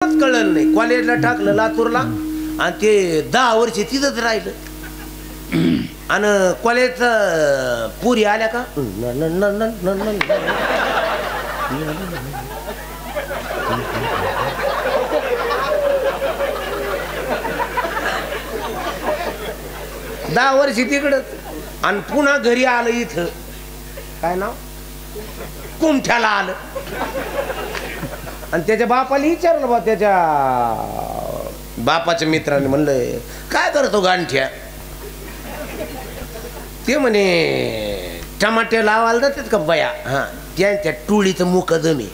अजिबात कळलं नाही. कॉलेजला टाकलं लातूरला आणि ते 10 वर्ष तिथंच राहिलं. आणि कॉलेजचा पुरी आल्या का दहा वर्ष तिकडच आणि पुन्हा घरी आलं. इथं काय नाव कुमठ्याला आलं आणि त्याच्या बापाला विचारलं बा. त्याच्या बापाच्या मित्राने म्हणलं काय करतो गांठ्या. ते म्हणे टमाटे लावायला जातात का बया. हा त्यांच्या टोळीचं मुकदम आहे.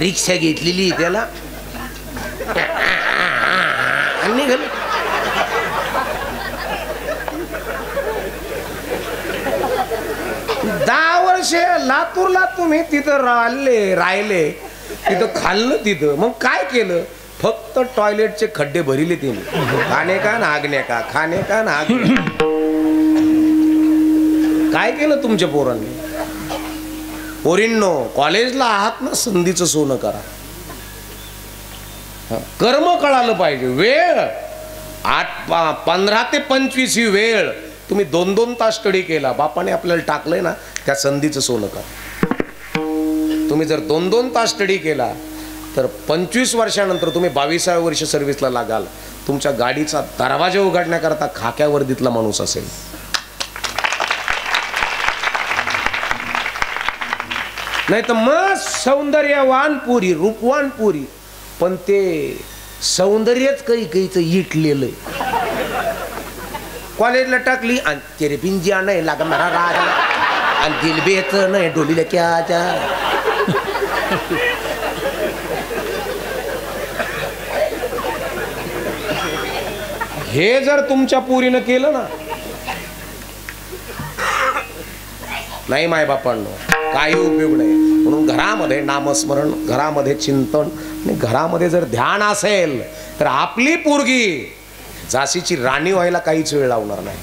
रिक्षा घेतलेली त्याला निघाल. दहा वर्ष लातूरला तुम्ही तिथं राहिले तिथं खाल्लं. तिथं मग काय केलं. फक्त टॉयलेटचे खड्डे भरिले तिने. खाणे का नागणे का खाणे का नागणे. काय केलं तुमच्या पोरांनी. पोरींनो कॉलेजला आहात ना संधीचं सोनं करा. कर्म कळालं पाहिजे. वेळ 15 ते 25 ही वेळ तुम्ही 2-2 तास स्टडी केला. बापाने आपल्याला टाकलंय ना त्या संधीचं सोनं करा. तुम्ही जर 2-2 तास स्टडी केला तर 25 वर्षानंतर तुम्ही 22व्या वर्ष सर्व्हिसला लागाल. तुमच्या गाडीचा दरवाजा उघडण्याकरता खाक्या वर्दीतला माणूस असेल. नाही तर मग सौंदर्यवान पुरी रूपवान पुरी पण ते सौंदर्यच काही इटलेलं. कॉलेजला टाकली आणि तेरे पिंजिया नाही लागा मरा राजा आणि दिल बेच नाही डोलीला क्या. हे जर तुमच्या पोरीनं केलं ना नाही माय बापांनो काही उपयोग नाही. म्हणून घरामध्ये नामस्मरण घरामध्ये चिंतन आणि घरामध्ये जर ध्यान असेल तर आपली पोरगी झाशीची राणी व्हायला काहीच वेळ लावणार नाही.